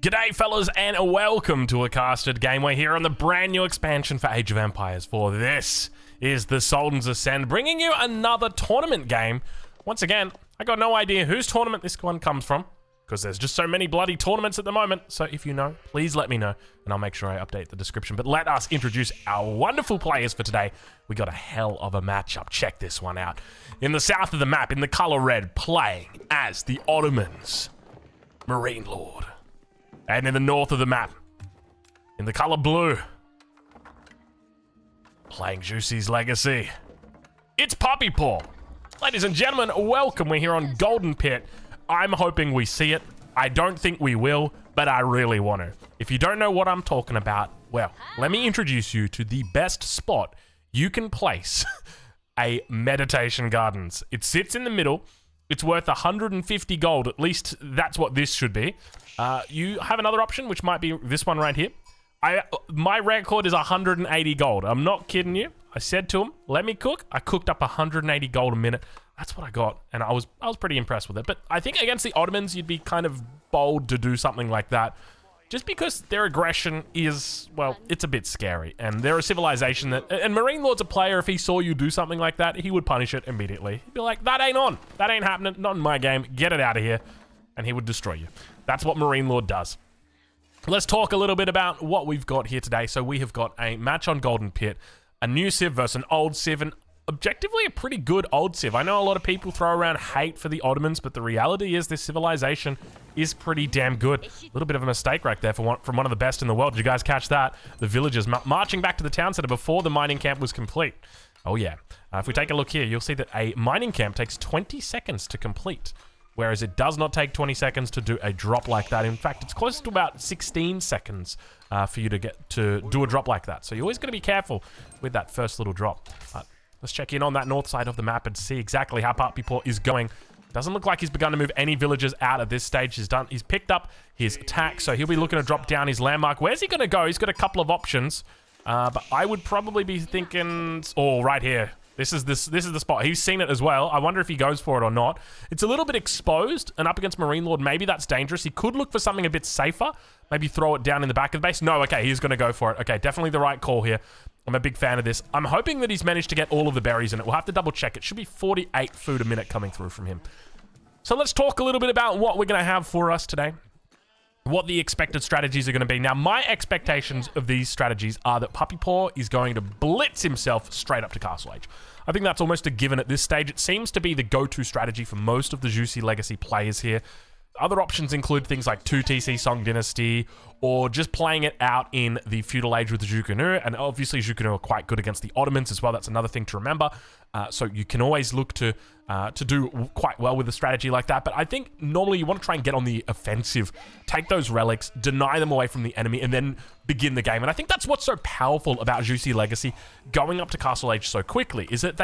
G'day fellas and welcome to a casted game. We're here on the brand new expansion for Age of Empires 4. This is the Sultan's Ascend, bringing you another tournament game. Once again, I got no idea whose tournament this one comes from, because there's just so many bloody tournaments at the moment. So if you know, please let me know, and I'll make sure I update the description. But let us introduce our wonderful players for today. We got a hell of a matchup. Check this one out. In the south of the map, in the color red, playing as the Ottomans Marine Lord. And in the north of the map, in the color blue, playing Juicy's Legacy, it's Puppy Paw. Ladies and gentlemen, welcome. We're here on Golden Pit. I'm hoping we see it. I don't think we will, but I really want to. If you don't know what I'm talking about, well, let me introduce you to the best spot you can place a meditation gardens. It sits in the middle. It's worth 150 gold. At least that's what this should be. You have another option, which might be this one right here. My record is 180 gold. I'm not kidding you. I said to him, let me cook. I cooked up 180 gold a minute. That's what I got, and I was pretty impressed with it. But I think against the Ottomans, you'd be kind of bold to do something like that, just because their aggression is, well, it's a bit scary. And they're a civilization that, and Marine Lord's a player, if he saw you do something like that, he would punish it immediately. He'd be like, that ain't on. That ain't happening. Not in my game. Get it out of here. And he would destroy you. That's what Marine Lord does. Let's talk a little bit about what we've got here today. So we have got a match on Golden Pit, a new civ versus an old civ, and objectively a pretty good old civ. I know a lot of people throw around hate for the Ottomans, but the reality is this civilization is pretty damn good. A little bit of a mistake right there from one of the best in the world. Did you guys catch that? The villagers marching back to the town center before the mining camp was complete. Oh yeah. If we take a look here, you'll see that a mining camp takes 20 seconds to complete, whereas it does not take 20 seconds to do a drop like that. In fact, it's close to about 16 seconds for you to get to do a drop like that. So you're always going to be careful with that first little drop. Let's check in on that north side of the map and see exactly how Puppy Paw is going. Doesn't look like he's begun to move any villagers out at this stage. He's picked up his attack, so he'll be looking to drop down his landmark. Where's he going to go? He's got a couple of options, but I would probably be thinking, oh, right here. This is the spot. He's seen it as well. I wonder if he goes for it or not. It's a little bit exposed, and up against Marine Lord, maybe that's dangerous. He could look for something a bit safer. Maybe throw it down in the back of the base. No, okay, he's going to go for it. Okay, definitely the right call here. I'm a big fan of this. I'm hoping that he's managed to get all of the berries in it. We'll have to double check. It should be 48 food a minute coming through from him. So let's talk a little bit about what we're going to have for us today. What the expected strategies are going to be. Now, my expectations of these strategies are that Puppy Paw is going to blitz himself straight up to Castle Age. I think that's almost a given at this stage. It seems to be the go-to strategy for most of the Juicy Legacy players here. Other options include things like 2TC Song Dynasty, or just playing it out in the Feudal Age with the Jukunu, and obviously Jukunu are quite good against the Ottomans as well. That's another thing to remember. So you can always look to do quite well with a strategy like that. But I think normally you want to try and get on the offensive, take those relics, deny them away from the enemy, and then begin the game. And I think that's what's so powerful about Juicy Legacy going up to Castle Age so quickly, is that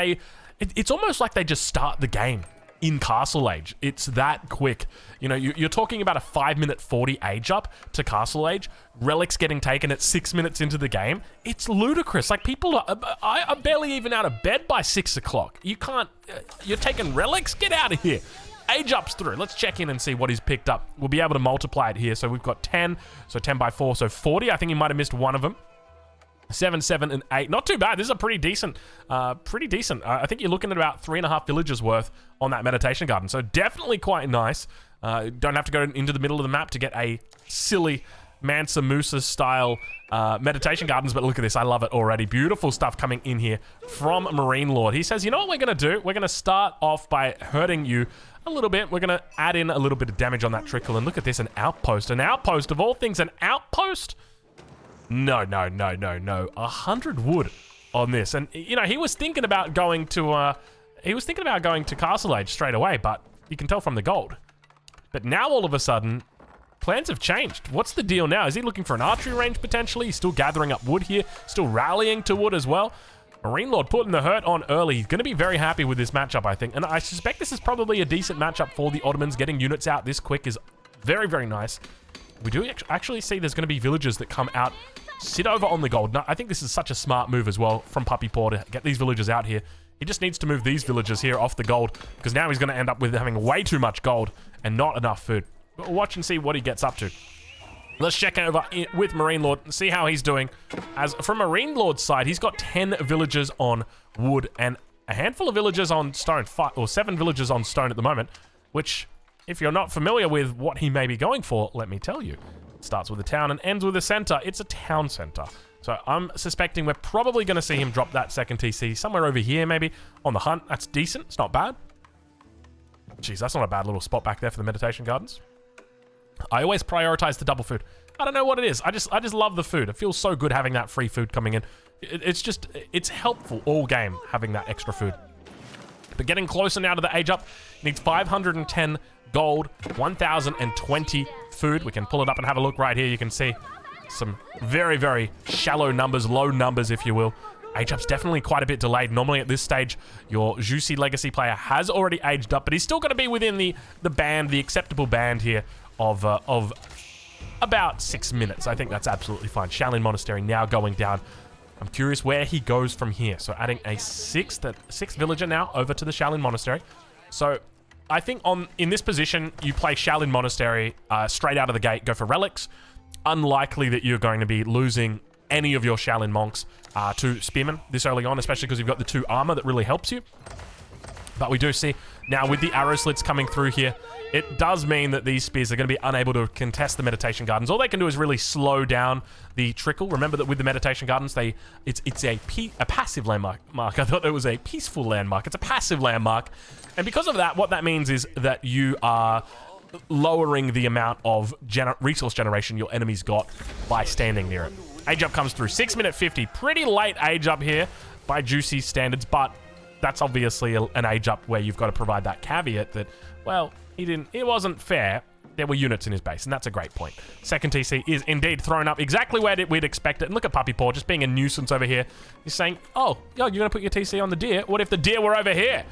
it's almost like they just start the game in Castle Age. It's that quick. You know, you're talking about a 5-minute 40 age up to Castle Age, relics getting taken at 6 minutes into the game. It's ludicrous. Like, people are barely even out of bed by 6 o'clock. You can't, you're taking relics? Get out of here. Age ups through. Let's check in and see what he's picked up. We'll be able to multiply it here. So we've got 10, so 10 by 4, so 40. I think he might have missed one of them. 7, 7, and 8. Not too bad. This is a pretty decent. I think you're looking at about 3.5 villages worth on that meditation garden. So definitely quite nice. Don't have to go into the middle of the map to get a silly Mansa Musa style meditation gardens. But look at this. I love it already. Beautiful stuff coming in here from Marine Lord. He says, you know what we're going to do? We're going to start off by hurting you a little bit. We're going to add in a little bit of damage on that trickle. And look at this. An outpost. An outpost of all things. An outpost? No. 100 wood on this. And, you know, he was thinking about going to Castle Age straight away, but you can tell from the gold. But now, all of a sudden, plans have changed. What's the deal now? Is he looking for an archery range, potentially? He's still gathering up wood here, still rallying to wood as well. Marine Lord putting the hurt on early. He's going to be very happy with this matchup, I think. And I suspect this is probably a decent matchup for the Ottomans. Getting units out this quick is very, very nice. We do actually see there's going to be villagers that come out, sit over on the gold. Now, I think this is such a smart move as well from Puppy Paw to get these villagers out here. He just needs to move these villagers here off the gold, because now he's going to end up with having way too much gold and not enough food. But we'll watch and see what he gets up to. Let's check over with Marine Lord and see how he's doing. As from Marine Lord's side, he's got 10 villagers on wood and a handful of villagers on stone, or 7 villagers on stone at the moment, which, if you're not familiar with what he may be going for, let me tell you. It starts with a town and ends with a center. It's a town center. So I'm suspecting we're probably going to see him drop that second TC somewhere over here, maybe, on the hunt. That's decent. It's not bad. Jeez, that's not a bad little spot back there for the meditation gardens. I always prioritize the double food. I don't know what it is. I just love the food. It feels so good having that free food coming in. It's helpful all game having that extra food. But getting closer now to the age up, needs 510 gold, 1,020 food. We can pull it up and have a look right here. You can see some very, very shallow numbers, low numbers, if you will. Age up's definitely quite a bit delayed. Normally at this stage, your Juicy Legacy player has already aged up, but he's still going to be within the band, the acceptable band here of about 6 minutes. I think that's absolutely fine. Shaolin Monastery now going down. I'm curious where he goes from here. So adding a sixth villager now over to the Shaolin Monastery. So I think in this position, you play Shaolin Monastery straight out of the gate, go for relics. Unlikely that you're going to be losing any of your Shaolin monks to spearmen this early on, especially because you've got the 2 armor that really helps you. But we do see now with the arrow slits coming through here, it does mean that these spears are going to be unable to contest the meditation gardens. All they can do is really slow down the trickle. Remember that with the meditation gardens, it's a passive landmark. I thought it was a peaceful landmark. It's a passive landmark. And because of that, what that means is that you are lowering the amount of resource generation your enemies got by standing near it. Age up comes through. 6 minute 50. Pretty late age up here by Juicy standards, but that's obviously an age up where you've got to provide that caveat that, well, it wasn't fair. There were units in his base, and that's a great point. Second TC is indeed thrown up exactly where we'd expect it. And look at Puppy Paw just being a nuisance over here. He's saying, oh, yo, you're going to put your TC on the deer? What if the deer were over here?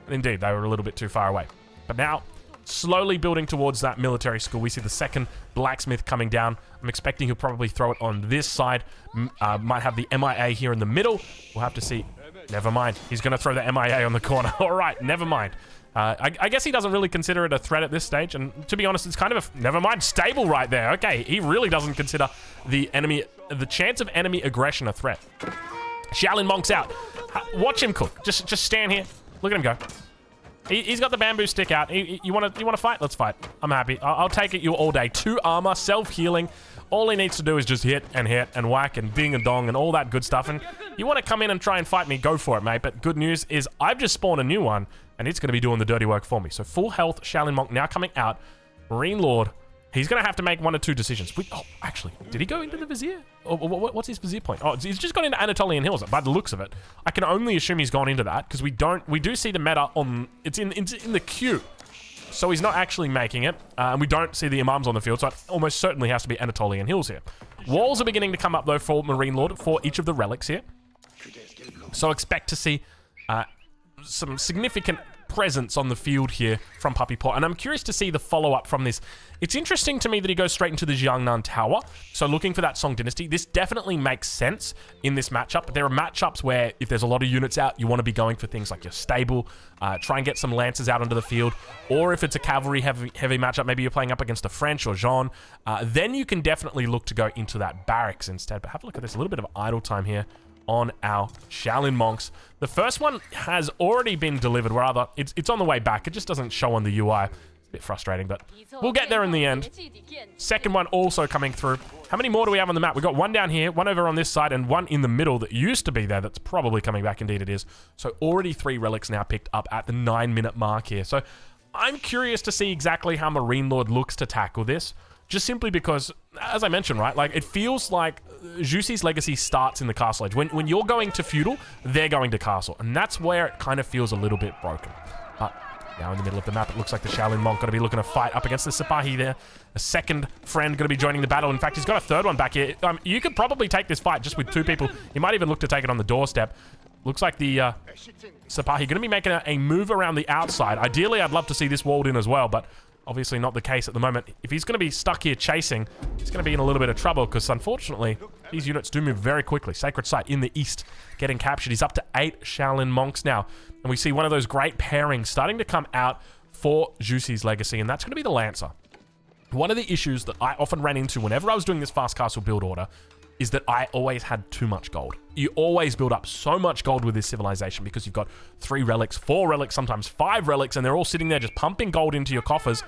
And indeed, they were a little bit too far away. But now, slowly building towards that military school, we see the second blacksmith coming down. I'm expecting he'll probably throw it on this side. Might have the MIA here in the middle. We'll have to see. Never mind. He's going to throw the MIA on the corner. All right, never mind. I guess he doesn't really consider it a threat at this stage. And to be honest, it's kind of a, never mind, stable right there. Okay, he really doesn't consider the chance of enemy aggression a threat. Shaolin Monk's out. Watch him cook. Just stand here. Look at him go. He's got the bamboo stick out. You want to fight? Let's fight. I'm happy. I'll take it you all day. 2 armor, self-healing. All he needs to do is just hit and whack and ding and dong and all that good stuff. And you want to come in and try and fight me, go for it, mate. But good news is I've just spawned a new one, and it's going to be doing the dirty work for me. So full health, Shaolin Monk now coming out. Marine Lord, he's going to have to make 1 or 2 decisions. Oh, actually, did he go into the Vizier? Or what's his Vizier point? Oh, he's just gone into Anatolian Hills by the looks of it. I can only assume he's gone into that because we do see the meta on, it's in the queue. So he's not actually making it. And we don't see the Imams on the field, so it almost certainly has to be Anatolian Hills here. Walls are beginning to come up, though, for Marine Lord for each of the relics here. So expect to see some significant presence on the field here from Puppy Paw. And I'm curious to see the follow-up from this. It's interesting to me that he goes straight into the Jiangnan Tower. So looking for that Song Dynasty. This definitely makes sense in this matchup. But there are matchups where if there's a lot of units out, you want to be going for things like your stable, try and get some lancers out onto the field. Or if it's a cavalry heavy matchup, maybe you're playing up against a French or Jean, then you can definitely look to go into that barracks instead. But have a look at this. A little bit of idle time here on our Shaolin Monks. The first one has already been delivered, rather, it's on the way back. It just doesn't show on the UI. It's a bit frustrating, but we'll get there in the end. Second one also coming through. How many more do we have on the map? We've got 1 down here, 1 over on this side, and 1 in the middle that used to be there that's probably coming back. Indeed it is. So already 3 relics now picked up at the 9-minute mark here. So I'm curious to see exactly how Marine Lord looks to tackle this. Just simply because, as I mentioned, right, like, it feels like Juicy's legacy starts in the castle age. When you're going to feudal, they're going to castle. And that's where it kind of feels a little bit broken. But now in the middle of the map, it looks like the Shaolin Monk going to be looking to fight up against the Sipahi there. A second friend going to be joining the battle. In fact, he's got a third one back here. You could probably take this fight just with 2 people. You might even look to take it on the doorstep. Looks like the Sipahi going to be making a move around the outside. Ideally, I'd love to see this walled in as well, but obviously not the case at the moment. If he's going to be stuck here chasing, he's going to be in a little bit of trouble because, unfortunately, these units do move very quickly. Sacred Site in the east getting captured. He's up to 8 Shaolin Monks now. And we see one of those great pairings starting to come out for Juicy's legacy, and that's going to be the Lancer. One of the issues that I often ran into whenever I was doing this fast castle build order is that I always had too much gold. You always build up so much gold with this civilization because you've got 3 relics, 4 relics, sometimes 5 relics, and they're all sitting there just pumping gold into your coffers.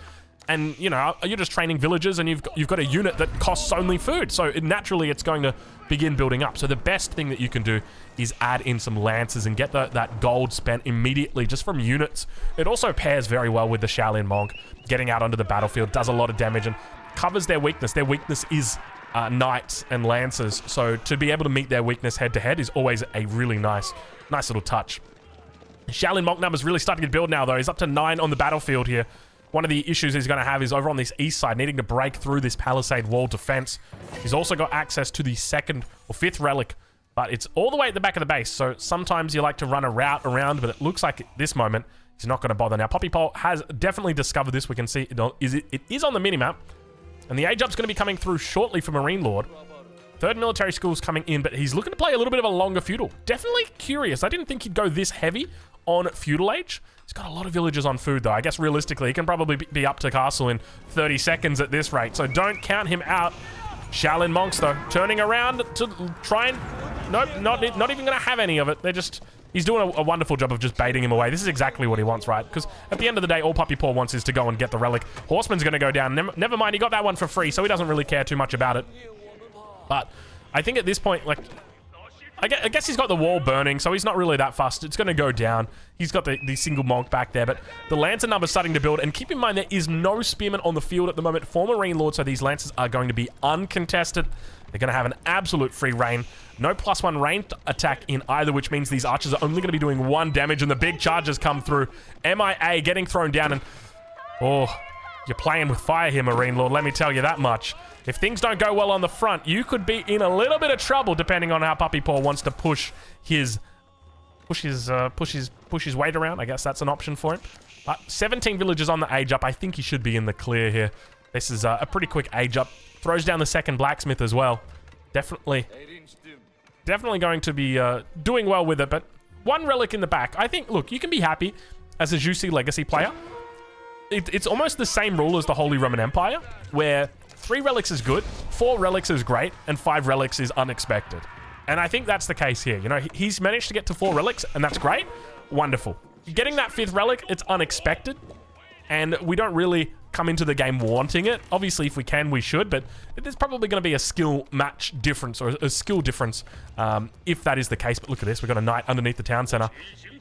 And, you know, you're just training villagers and you've got a unit that costs only food. So naturally, it's going to begin building up. So the best thing that you can do is add in some lances and get that gold spent immediately just from units. It also pairs very well with the Shaolin Monk. Getting out onto the battlefield does a lot of damage and covers their weakness. Their weakness is knights and lancers. So to be able to meet their weakness head to head is always a really nice little touch. Shaolin Monk numbers really starting to build now, though. He's up to 9 on the battlefield here. One of the issues he's going to have is over on this east side, needing to break through this palisade wall defense. He's also got access to the 2nd or 5th relic, but it's all the way at the back of the base. So sometimes you like to run a route around, but it looks like at this moment he's not going to bother. Now, Poppy Pole has definitely discovered this. We can see it is on the minimap, and the age up's going to be coming through shortly for Marine Lord. 3rd military school's coming in, but he's looking to play a little bit of a longer feudal. Definitely curious. I didn't think he'd go this heavy on feudal age. He's got a lot of villagers on food, though. I guess realistically, he can probably be up to castle in 30 seconds at this rate, so don't count him out. Shaolin Monks, though, turning around to try and... Nope, not even going to have any of it. He's doing a wonderful job of just baiting him away. This is exactly what he wants, right? Because at the end of the day, all Puppy Paw wants is to go and get the relic. Horseman's going to go down. Never mind, he got that one for free, so he doesn't really care too much about it. But I think at this point, like... I guess he's got the wall burning, so he's not really that fussed. It's going to go down. He's got the single monk back there, but the lancer number's starting to build. And keep in mind, there is no spearmen on the field at the moment for Marine Lord, so these lancers are going to be uncontested. They're going to have an absolute free reign. No +1 ranged attack in either, which means these archers are only going to be doing 1 damage, and the big charges come through. MIA getting thrown down, and... Oh, you're playing with fire here, Marine Lord, let me tell you that much. If things don't go well on the front, you could be in a little bit of trouble depending on how Puppy Paw wants to push his weight around. I guess that's an option for him. 17 villagers on the age up. I think he should be in the clear here. This is a pretty quick age up. Throws down the 2nd blacksmith as well. Definitely going to be doing well with it. But 1 relic in the back. I think, look, you can be happy as a Juicy Legacy player. It's almost the same rule as the Holy Roman Empire, where 3 relics is good, 4 relics is great, and 5 relics is unexpected. And I think that's the case here. You know, he's managed to get to 4 relics, and that's great. Wonderful. Getting that 5th relic, it's unexpected. And we don't really come into the game wanting it. Obviously, if we can, we should. But there's probably going to be a skill match difference, or a skill difference, if that is the case. But look at this. We've got a knight underneath the town center.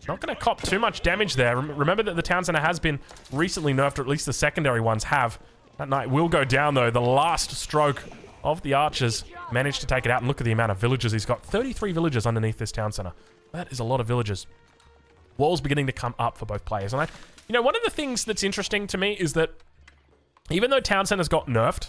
Not going to cop too much damage there. Remember that the town center has been recently nerfed, or at least the secondary ones have. That knight will go down, though. The last stroke of the archers managed to take it out. And look at the amount of villagers he's got. 33 villagers underneath this town center. That is a lot of villagers. Walls beginning to come up for both players. And you know, one of the things that's interesting to me is that even though town centers got nerfed,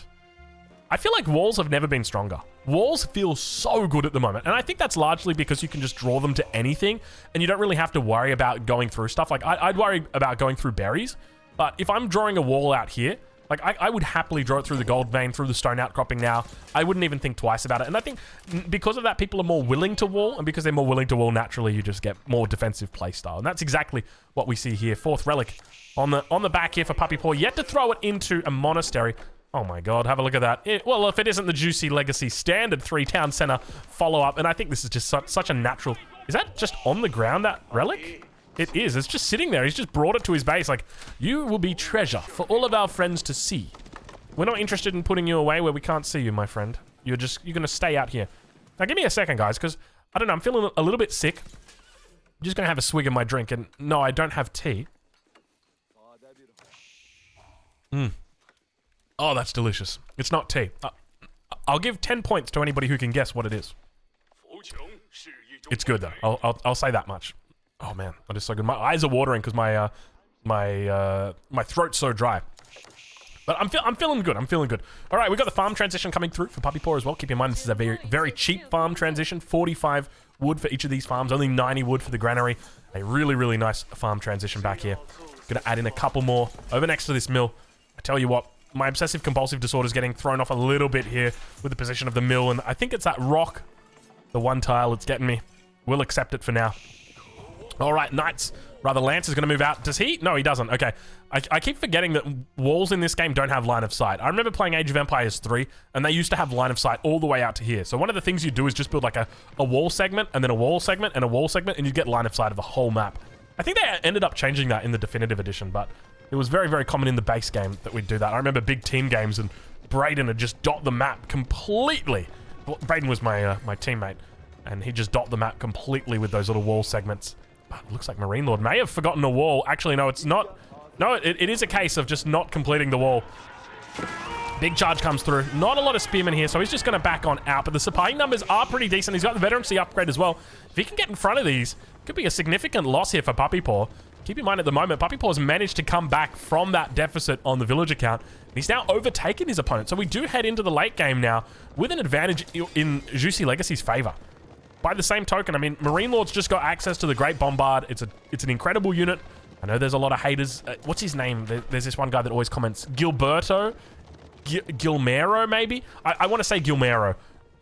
I feel like walls have never been stronger. Walls feel so good at the moment. And I think that's largely because you can just draw them to anything and you don't really have to worry about going through stuff. Like, I'd worry about going through berries. But if I'm drawing a wall out here, like, I would happily draw it through the gold vein, through the stone outcropping now. I wouldn't even think twice about it. And I think because of that, people are more willing to wall. And because they're more willing to wall, naturally, you just get more defensive playstyle. And that's exactly what we see here. 4th relic on the back here for Puppy Paw. Yet to throw it into a monastery. Oh my god, have a look at that. Well, if it isn't the Juicy Legacy standard 3 town center follow-up. And I think this is just such a natural... Is that just on the ground, that relic? It is. It's just sitting there. He's just brought it to his base. Like, you will be treasure for all of our friends to see. We're not interested in putting you away where we can't see you, my friend. You're going to stay out here. Now, give me a second, guys, because, I don't know, I'm feeling a little bit sick. I'm just going to have a swig of my drink, and no, I don't have tea. Oh, that's delicious. It's not tea. I'll give 10 points to anybody who can guess what it is. It's good, though. I'll say that much. Oh man, that is so good. My eyes are watering because my throat's so dry. But I'm feeling good. I'm feeling good. All right, we've got the farm transition coming through for Puppy Paw as well. Keep in mind this is a very cheap farm transition. 45 wood for each of these farms. Only 90 wood for the granary. A really nice farm transition back here. Gonna add in a couple more over next to this mill. I tell you what, my obsessive compulsive disorder is getting thrown off a little bit here with the position of the mill, and I think it's that rock, the 1 tile, it's getting me. We'll accept it for now. All right, Knights. Rather, Lance is going to move out. Does he? No, he doesn't. Okay. I keep forgetting that walls in this game don't have line of sight. I remember playing Age of Empires 3, and they used to have line of sight all the way out to here. So one of the things you do is just build like a wall segment, and then a wall segment, and a wall segment, and you get line of sight of the whole map. I think they ended up changing that in the Definitive Edition, but it was very, very common in the base game that we'd do that. I remember big team games, and Braden would just dot the map completely. Well, Braden was my my teammate, and he just dot the map completely with those little wall segments. But it looks like Marine Lord may have forgotten a wall. Actually, no, it's not. No, it is a case of just not completing the wall. Big charge comes through. Not a lot of spearmen here, so he's just going to back on out. But the Sipahi numbers are pretty decent. He's got the veterancy upgrade as well. If he can get in front of these, could be a significant loss here for Puppy Paw. Keep in mind at the moment, Puppy Paw has managed to come back from that deficit on the villager count. And he's now overtaken his opponent. So we do head into the late game now with an advantage in Juicy Legacy's favor. By the same token, I mean, Marine Lord's just got access to the Great Bombard. It's an incredible unit. I know there's a lot of haters. What's his name? There's this one guy that always comments. Gilberto? Gilmero, maybe? I want to say Gilmero.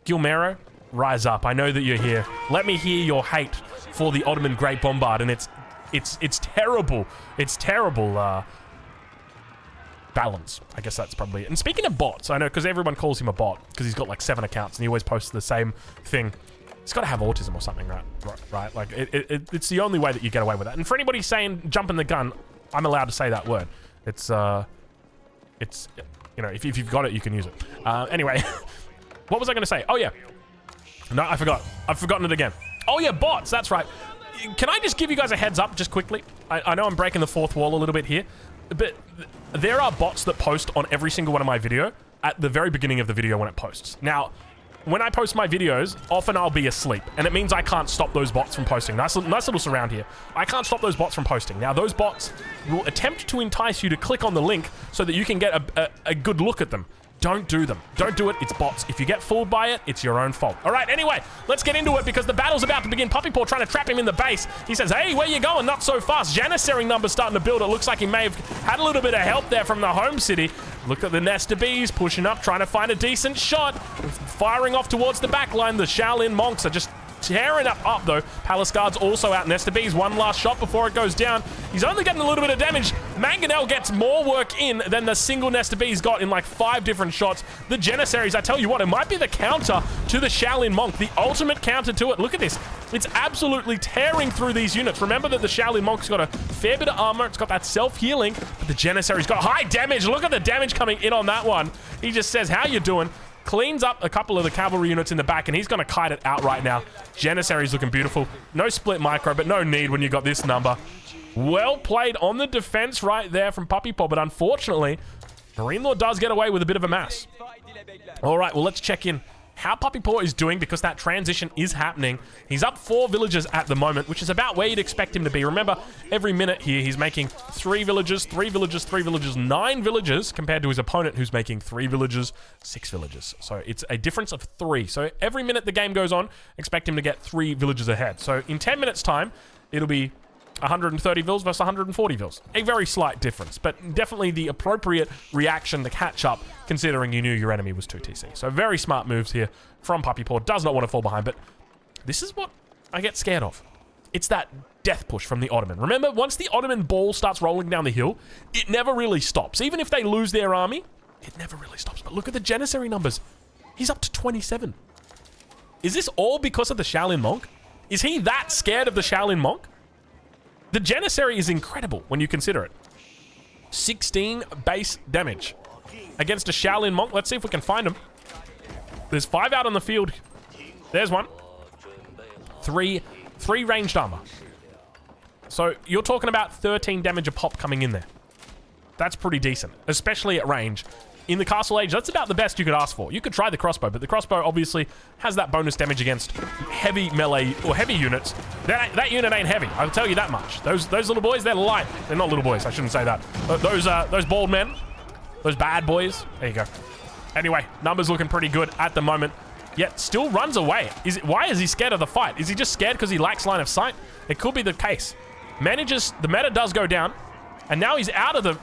Gilmero, rise up. I know that you're here. Let me hear your hate for the Ottoman Great Bombard. And it's terrible. It's terrible balance. I guess that's probably it. And speaking of bots, I know, because everyone calls him a bot, because he's got like 7 accounts, and he always posts the same thing. He's got to have autism or something, right? Like, it's the only way that you get away with that. And for anybody saying jumping the gun, I'm allowed to say that word. It's you know, if you've got it, you can use it. Anyway, what was I going to say? Oh, yeah. No, I forgot. I've forgotten it again. Oh, yeah, bots. That's right. Can I just give you guys a heads up just quickly? I know I'm breaking the fourth wall a little bit here, but there are bots that post on every single one of my video at the very beginning of the video when it posts. Now, when I post my videos, often I'll be asleep, and it means I can't stop those bots from posting. Nice little surround here. I can't stop those bots from posting. Now, those bots will attempt to entice you to click on the link so that you can get a good look at them. Don't do them. Don't do it. It's bots. If you get fooled by it, it's your own fault. All right, anyway, let's get into it because the battle's about to begin. Puppy Paw trying to trap him in the base. He says, hey, where you going? Not so fast. Janissary numbers starting to build. It looks like he may have had a little bit of help there from the home city. Look at the nest of bees pushing up, trying to find a decent shot. Firing off towards the back line. The Shaolin monks are just tearing up though. Palace Guard's also out. Nest of bees, one last shot before it goes down. He's only getting a little bit of damage. Mangonel gets more work in than the single nest of bees got in like 5 different shots. The Janissaries, I tell you what, it might be the counter to the Shaolin Monk, the ultimate counter to it. Look at this. It's absolutely tearing through these units. Remember that the Shaolin Monk's got a fair bit of armor. It's got that self-healing, but the Janissary's got high damage. Look at the damage coming in on that one. He just says, how you doing? Cleans up a couple of the cavalry units in the back, and he's going to kite it out right now. Janissary's looking beautiful. No split micro, but no need when you got this number. Well played on the defense right there from Puppy Paw, but unfortunately, Marine Lord does get away with a bit of a mass. All right, well, let's check in how Puppy Paw is doing because that transition is happening. He's up 4 villagers at the moment, which is about where you'd expect him to be. Remember, every minute here, he's making 3 villagers, 3 villagers, 3 villagers, 9 villagers compared to his opponent who's making 3 villagers, 6 villagers. So it's a difference of 3. So every minute the game goes on, expect him to get 3 villagers ahead. So in 10 minutes time, it'll be 130 vils versus 140 vils. A very slight difference, but definitely the appropriate reaction to catch up considering you knew your enemy was 2 TC. So very smart moves here from Puppy Paw. Does not want to fall behind, but this is what I get scared of. It's that death push from the Ottoman. Remember, once the Ottoman ball starts rolling down the hill, it never really stops. Even if they lose their army, it never really stops. But look at the Janissary numbers. He's up to 27. Is this all because of the Shaolin Monk? Is he that scared of the Shaolin Monk? The Janissary is incredible when you consider it. 16 base damage against a Shaolin Monk. Let's see if we can find him. There's 5 out on the field. There's one. 3 ranged armor. So you're talking about 13 damage a pop coming in there. That's pretty decent, especially at range. In the Castle Age, that's about the best you could ask for. You could try the crossbow, but the crossbow obviously has that bonus damage against heavy melee or heavy units. That unit ain't heavy, I'll tell you that much. Those little boys, they're light. They're not little boys, I shouldn't say that. Those bald men, those bad boys, there you go. Anyway, numbers looking pretty good at the moment, yet still runs away. Why is he scared of the fight? Is he just scared because he lacks line of sight? It could be the case. The meta does go down, and now he's out of the...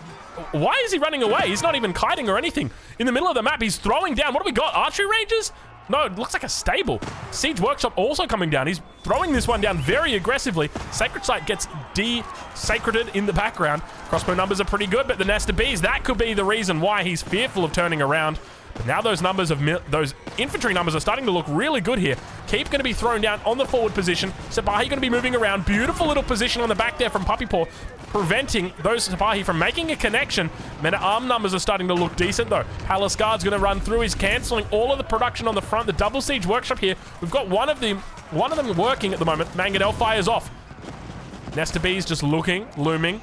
Why is he running away? He's not even kiting or anything. In the middle of the map, he's throwing down. What do we got? Archery ranges? No, it looks like a stable. Siege Workshop also coming down. He's throwing this one down very aggressively. Sacred Site gets desacreded in the background. Crossbow numbers are pretty good, but the nest of bees, that could be the reason why he's fearful of turning around. But now those numbers of those infantry numbers are starting to look really good here. Keep going to be thrown down on the forward position. Sipahi going to be moving around. Beautiful little position on the back there from Puppy Paw, preventing those Sipahi from making a connection. Men-at-arm numbers are starting to look decent though. Palace Guard's going to run through. He's cancelling all of the production on the front. The double siege workshop here. We've got one of them working at the moment. Mangonel fires off. Nest of bees just looking, looming,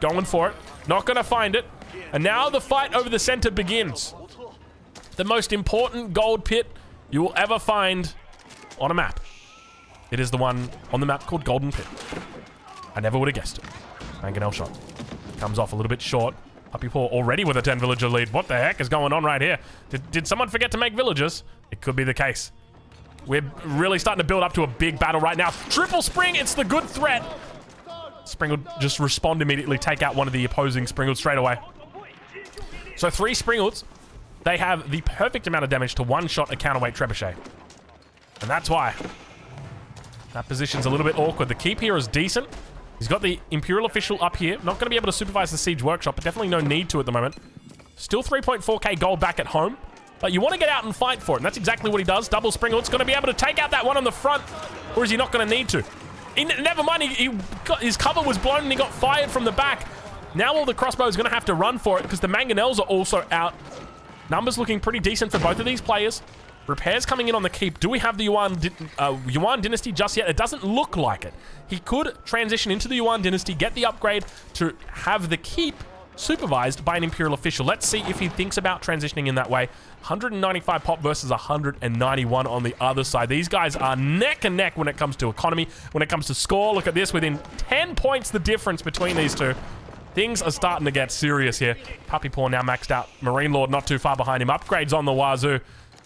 going for it. Not going to find it. And now the fight over the center begins. The most important gold pit you will ever find on a map. It is the one on the map called Golden Pit. I never would have guessed it. Mangonel shot. Comes off a little bit short. Puppy Paw already with a 10 villager lead. What the heck is going on right here? Did someone forget to make villagers? It could be the case. We're really starting to build up to a big battle right now. Triple Spring, it's the good threat. Spring will just respond immediately, take out one of the opposing Springles straight away. So 3 Springles. They have the perfect amount of damage to one-shot a counterweight trebuchet. And that's why. That position's a little bit awkward. The keep here is decent. He's got the Imperial official up here. Not going to be able to supervise the siege workshop, but definitely no need to at the moment. Still 3.4k gold back at home. But you want to get out and fight for it, and that's exactly what he does. Double Springlet's going to be able to take out that one on the front, or is he not going to need to? Never mind, his cover was blown and he got fired from the back. Now all the crossbows are going to have to run for it because the Mangonels are also out. Numbers looking pretty decent for both of these players. Repairs coming in on the keep. Do we have the Yuan dynasty just yet? It doesn't look like it. He could transition into the Yuan dynasty, get the upgrade to have the keep supervised by an Imperial official. Let's see if he thinks about transitioning in that way. 195 pop versus 191 on the other side. These guys are neck and neck when it comes to economy, when it comes to score. Look at this, within 10 points the difference between these two. Things are starting to get serious here. Puppy Paw now maxed out. Marine Lord not too far behind him. Upgrades on the wazoo.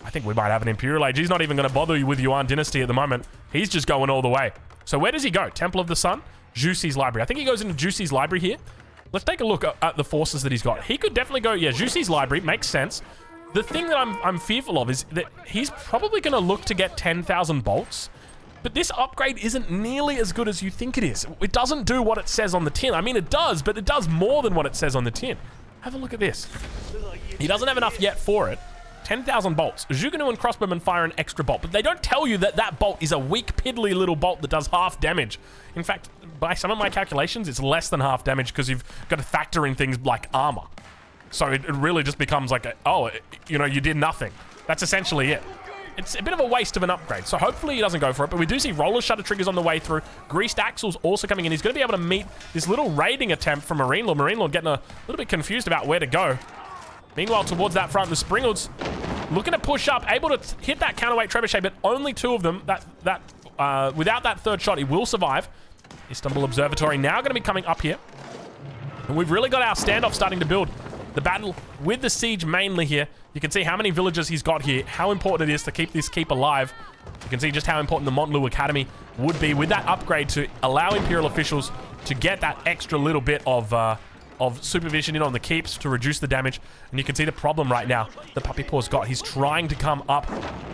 I think we might have an Imperial Age. He's not even going to bother you with Yuan Dynasty at the moment. He's just going all the way. So where does he go? Temple of the Sun? Juicy's Library. I think he goes into Juicy's Library here. Let's take a look at the forces that he's got. He could definitely go, yeah, Juicy's Library. Makes sense. The thing that I'm fearful of is that he's probably going to look to get 10,000 bolts. But this upgrade isn't nearly as good as you think it is. It doesn't do what it says on the tin. I mean, it does, but it does more than what it says on the tin. Have a look at this. He doesn't have enough yet for it. 10,000 bolts. Zhuganu and Crossbowmen fire an extra bolt, but they don't tell you that that bolt is a weak, piddly little bolt that does half damage. In fact, by some of my calculations, it's less than half damage because you've got to factor in things like armor. So it really just becomes like, you did nothing. That's essentially it. It's a bit of a waste of an upgrade, so hopefully he doesn't go for it, but we do see roller shutter triggers on the way through. Greased Axles also coming in. He's going to be able to meet this little raiding attempt from Marine Lord. Marine Lord getting a little bit confused about where to go. Meanwhile, towards that front, the Springalds looking to push up, able to hit that counterweight trebuchet, but only 2 of them. Without that third shot, he will survive. Istanbul Observatory now going to be coming up here. And we've really got our standoff starting to build. The battle with the siege mainly here. You can see how many villagers he's got here, how important it is to keep this keep alive. You can see just how important the Montlu Academy would be with that upgrade to allow Imperial officials to get that extra little bit of supervision in on the keeps to reduce the damage. And you can see the problem right now that Puppy Paw's got. He's trying to come up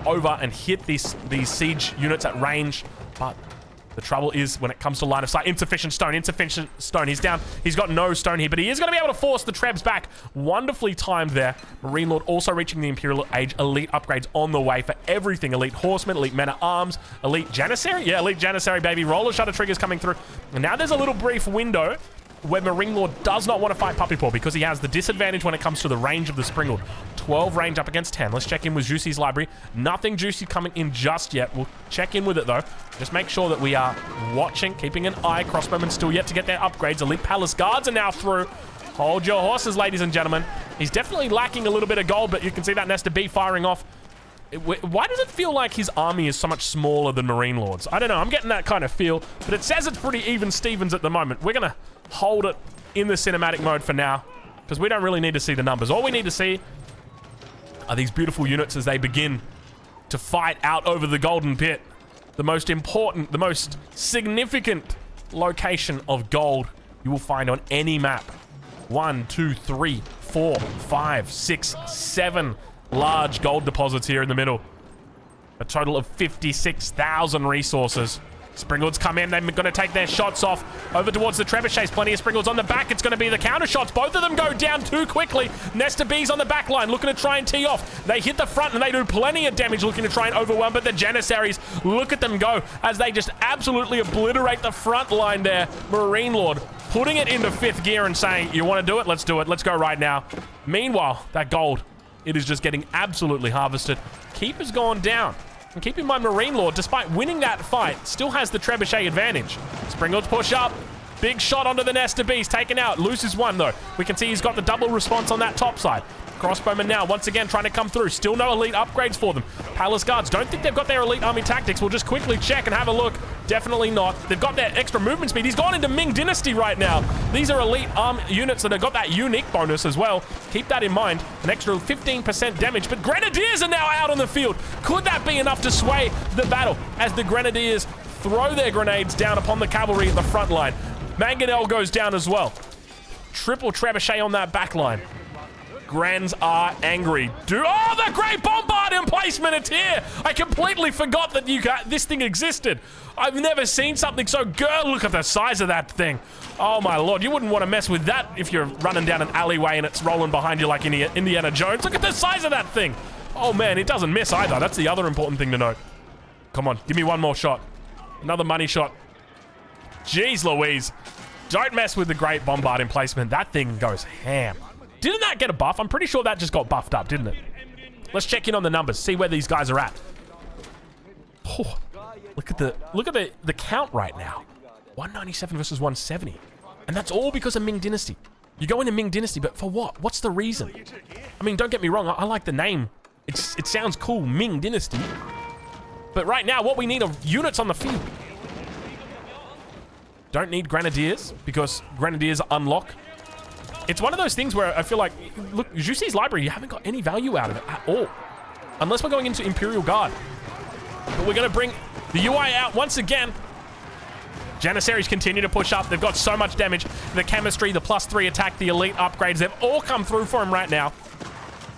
over and hit these siege units at range, but the trouble is when it comes to line of sight, insufficient stone. He's down. He's got no stone here, but he is going to be able to force the Trebs back. Wonderfully timed there. Marine Lord also reaching the Imperial Age. Elite upgrades on the way for everything. Elite Horsemen, Elite Men-at-Arms, Elite Janissary. Yeah, Elite Janissary, baby. Roller Shutter triggers coming through. And now there's a little brief window where Marine Lord does not want to fight Puppy Paw because he has the disadvantage when it comes to the range of the Springled. 12 range up against 10. Let's check in with Juicy's Library. Nothing juicy coming in just yet. We'll check in with it though. Just make sure that we are watching, keeping an eye. Crossbowmen still yet to get their upgrades. Elite Palace Guards are now through. Hold your horses, ladies and gentlemen. He's definitely lacking a little bit of gold, but you can see that Nest of B firing off. Why does it feel like his army is so much smaller than Marine Lords? I don't know. I'm getting that kind of feel, but it says it's pretty even Stevens at the moment. We're going to hold it in the cinematic mode for now because we don't really need to see the numbers. All we need to see are these beautiful units as they begin to fight out over the Golden Pit. The most important, the most significant location of gold you will find on any map. 1, 2, 3, 4, 5, 6, 7 large gold deposits here in the middle. A total of 56,000 resources. Springalds come in. They're going to take their shots off over towards the trebuchets. Plenty of Springalds on the back. It's going to be the counter shots. Both of them go down too quickly. Nesta B's on the back line looking to try and tee off. They hit the front and they do plenty of damage looking to try and overwhelm, but the Janissaries, look at them go as they just absolutely obliterate the front line there. Marine Lord putting it into 5th gear and saying, you want to do it? Let's do it. Let's go right now. Meanwhile, that gold, it is just getting absolutely harvested. Keeper's gone down. And keep in mind, Marine Lord, despite winning that fight, still has the trebuchet advantage. Springalds push up. Big shot onto the Nesta Beast, taken out. Loses one, though. We can see he's got the double response on that top side. Crossbowman now, once again, trying to come through. Still no elite upgrades for them. Palace Guards, don't think they've got their elite army tactics. We'll just quickly check and have a look. Definitely not. They've got their extra movement speed. He's gone into Ming Dynasty right now. These are elite units that have got that unique bonus as well. Keep that in mind. An extra 15% damage, but Grenadiers are now out on the field. Could that be enough to sway the battle as the Grenadiers throw their grenades down upon the cavalry at the front line? Mangonel goes down as well. Triple trebuchet on that back line. Grands are angry. Oh, the great Bombard emplacement, it's here! I completely forgot that this thing existed. I've never seen something so good. Look at the size of that thing. Oh my lord, you wouldn't want to mess with that if you're running down an alleyway and it's rolling behind you like Indiana Jones. Look at the size of that thing. Oh man, it doesn't miss either. That's the other important thing to note. Come on, give me one more shot. Another money shot. Jeez Louise. Don't mess with the great Bombard emplacement. That thing goes ham. Didn't that get a buff? I'm pretty sure that just got buffed up, didn't it? Let's check in on the numbers, see where these guys are at. Oh, look at the count right now. 197 versus 170. And that's all because of Ming Dynasty. You go into Ming Dynasty, but for what? What's the reason? I mean, don't get me wrong, I like the name. It sounds cool, Ming Dynasty. But right now, what we need are units on the field. Don't need Grenadiers, because Grenadiers unlock. It's one of those things where I feel like, look, Jussi's library, you haven't got any value out of it at all. Unless we're going into Imperial Guard. But we're going to bring the UI out once again. Janissaries continue to push up. They've got so much damage. The chemistry, the +3 attack, the elite upgrades, they've all come through for him right now.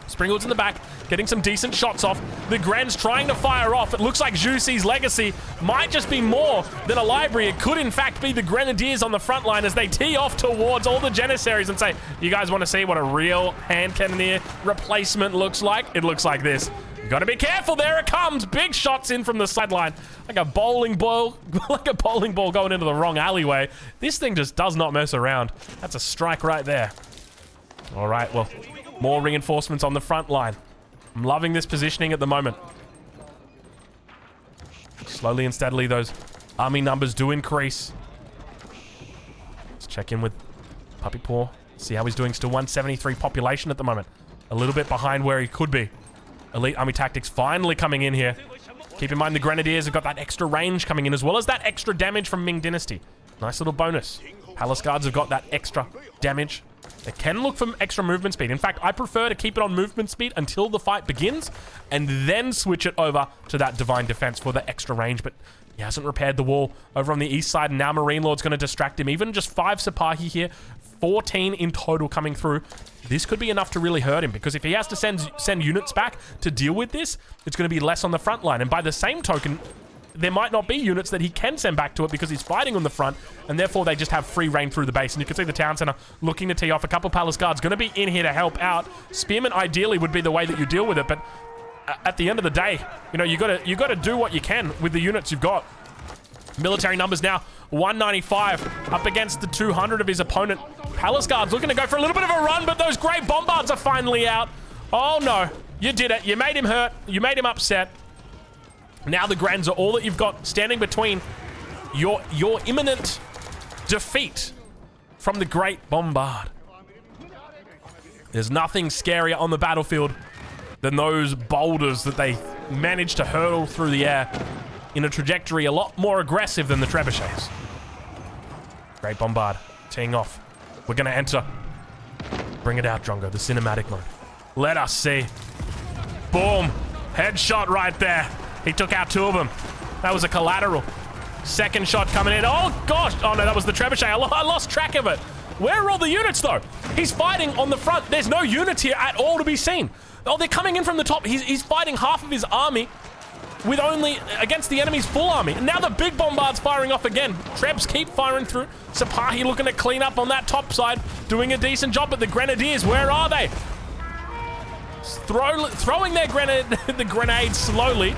Springalds in the back, getting some decent shots off. The Gran's trying to fire off. It looks like Jussi's legacy might just be more than a library. It could, in fact, be the Grenadiers on the front line as they tee off towards all the Janissaries and say, you guys want to see what a real hand cannoneer replacement looks like? It looks like this. You gotta be careful. There it comes. Big shots in from the sideline. Like a bowling ball, going into the wrong alleyway. This thing just does not mess around. That's a strike right there. All right, well, more reinforcements on the front line. I'm loving this positioning at the moment. Slowly and steadily, those army numbers do increase. Let's check in with Puppy Paw. See how he's doing. Still 173 population at the moment. A little bit behind where he could be. Elite Army Tactics finally coming in here. Keep in mind the Grenadiers have got that extra range coming in, as well as that extra damage from Ming Dynasty. Nice little bonus. Palace Guards have got that extra damage. They can look for extra movement speed. In fact, I prefer to keep it on movement speed until the fight begins, and then switch it over to that Divine Defense for the extra range. But he hasn't repaired the wall over on the east side, and now Marine Lord's going to distract him. Even just 5 Sipahi here, 14 in total coming through. This could be enough to really hurt him, because if he has to send units back to deal with this, it's going to be less on the front line. And by the same token, there might not be units that he can send back to it because he's fighting on the front, and therefore they just have free reign through the base. And you can see the town center looking to tee off. A couple Palace Guards going to be in here to help out. Spearmen ideally would be the way that you deal with it, but at the end of the day, you know, you got to do what you can with the units you've got. Military numbers now 195 up against the 200 of his opponent. Palace Guards looking to go for a little bit of a run, but those great Bombards are finally out. Oh no, you did it. You made him hurt. You made him upset. Now the Grands are all that you've got standing between your imminent defeat from the great Bombard. There's nothing scarier on the battlefield than those boulders that they managed to hurl through the air in a trajectory a lot more aggressive than the trebuchets. Great Bombard teeing off. We're going to enter. Bring it out, Drongo, the cinematic mode. Let us see. Boom. Headshot right there. He took out 2 of them. That was a collateral. Second shot coming in. Oh, gosh. Oh, no, that was the trebuchet. I lost track of it. Where are all the units, though? He's fighting on the front. There's no units here at all to be seen. Oh, they're coming in from the top. He's fighting half of his army with only against the enemy's full army. And now the big bombard's firing off again. Trebs keep firing through. Sipahi looking to clean up on that top side, doing a decent job. But the grenadiers, where are they? Throwing their the grenades slowly.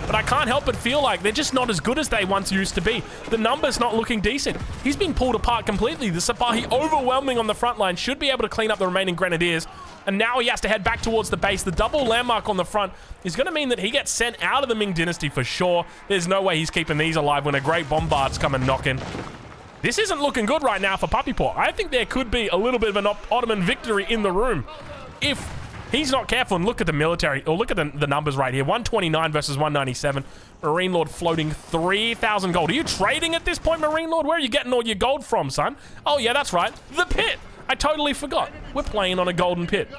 But I can't help but feel like they're just not as good as they once used to be. The numbers not looking decent. He's been pulled apart completely. The Sipahi overwhelming on the front line should be able to clean up the remaining grenadiers. And now he has to head back towards the base. The double landmark on the front is going to mean that he gets sent out of the Ming dynasty for sure. There's no way he's keeping these alive when a great bombard's coming knocking. This isn't looking good right now for Puppy Paw. I think there could be a little bit of an Ottoman victory in the room if he's not careful. And look at the military, or look at the numbers right here. 129 versus 197. Marine Lord floating 3,000 gold. Are you trading at this point, Marine Lord? Where are you getting all your gold from, son? Oh, yeah, that's right. The pit. I totally forgot. We're playing on a golden pit.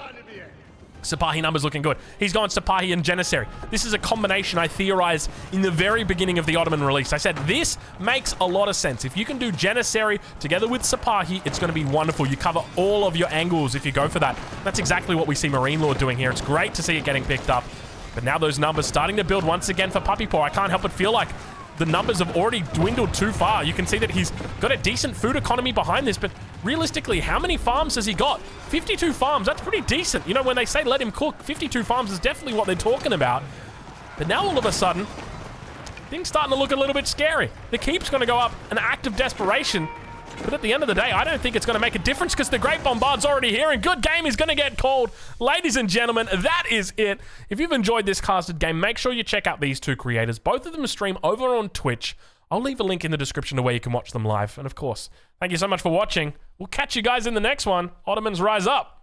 Sipahi numbers looking good. He's gone Sipahi and Janissary. This is a combination I theorized in the very beginning of the Ottoman release. I said, this makes a lot of sense. If you can do Janissary together with Sipahi, it's going to be wonderful. You cover all of your angles if you go for that. That's exactly what we see Marine Lord doing here. It's great to see it getting picked up. But now those numbers starting to build once again for Puppy Paw. I can't help but feel like the numbers have already dwindled too far. You can see that he's got a decent food economy behind this, but realistically, how many farms has he got? 52 farms, that's pretty decent. You know, when they say let him cook, 52 farms is definitely what they're talking about. But now all of a sudden, things starting to look a little bit scary. The keep's going to go up, an act of desperation. But at the end of the day, I don't think it's going to make a difference because the Great Bombard's already here and good game is going to get called. Ladies and gentlemen, that is it. If you've enjoyed this casted game, make sure you check out these two creators. Both of them stream over on Twitch. I'll leave a link in the description to where you can watch them live. And of course, thank you so much for watching. We'll catch you guys in the next one. Ottomans rise up.